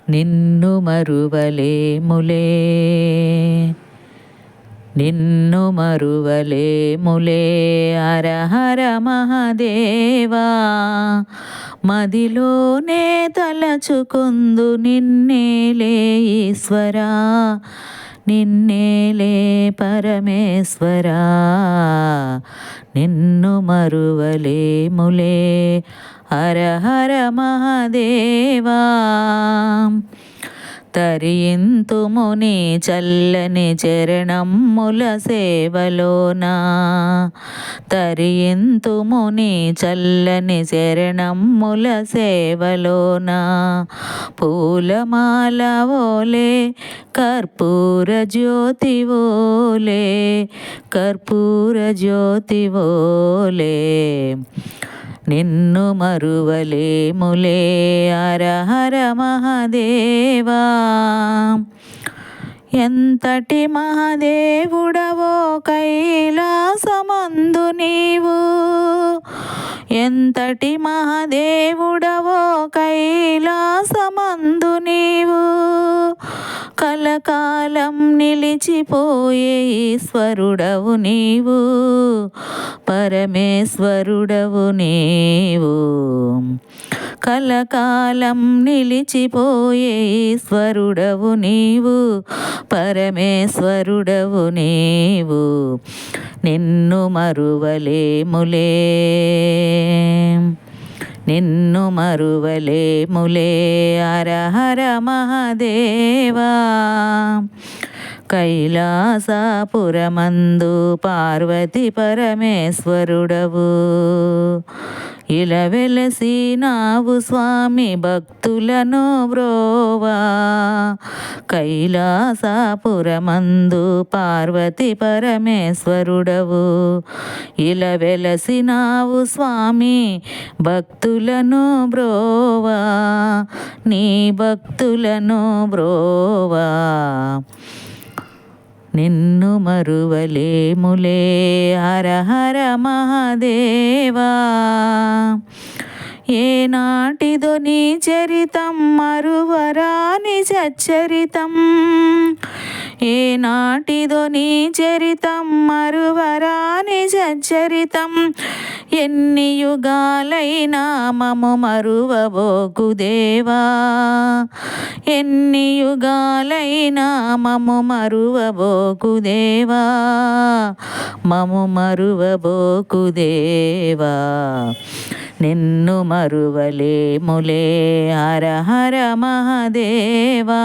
నిన్ను మరువలేములే నిన్ను మరువలేములే హర హర మహాదేవా మదిలోనే తలచుకుందు నిన్నేలే ఈశ్వరా నిన్నేలే పరమేశ్వరా నిన్ను మరువలేములే హర హర మహాదేవా తరింతుము నీ చల్లని చరణమ్ముల సేవలోనా తరింతుము నీ చల్లని చరణమ్ముల సేవలోనా పూలమాల ఓలే కర్పూర జ్యోతి ఓలే కర్పూర జ్యోతి ఓలే నిన్ను మరువలేములే హర హర మహాదేవా ఎంతటి మహాదేవుడవో కైలాసమందు నీవు ఎంతటి మహాదేవుడవో కైలాసమందు నీవు కలకాలం నిలిచిపోయే ఈశ్వరుడవు నీవు పరమేశ్వరుడవు నీవు కలకాలం నిలిచిపోయే ఈశ్వరుడవు నీవు పరమేశ్వరుడవు నీవు నిన్ను మరువలేములే నిన్ను మరువలేములే హర హర మహాదేవా కైలాసపురమందు పార్వతి పరమేశ్వరుడవు ఇలా వెలసినావు స్వామి భక్తులను బ్రోవా కైలాసపురమందు పార్వతి పరమేశ్వరుడవు ఇలా వెలసినావు స్వామి భక్తులను బ్రోవా నీ భక్తులను బ్రోవా నిన్ను మరువలేములే హర హర మహాదేవా ఏనాటిదో నీ చరితం మరువరాని సచ్చరితం ఏనాటిదో నీ చరితం మరువరాని సచ్చరితం ఎన్ని యుగాలైనా మము మరువబోకు దేవా ఎన్ని యుగాలైనా మము మరువబోకు దేవా మము మరువబోకు దేవా నిన్ను మరువలేములే హర హర మహాదేవా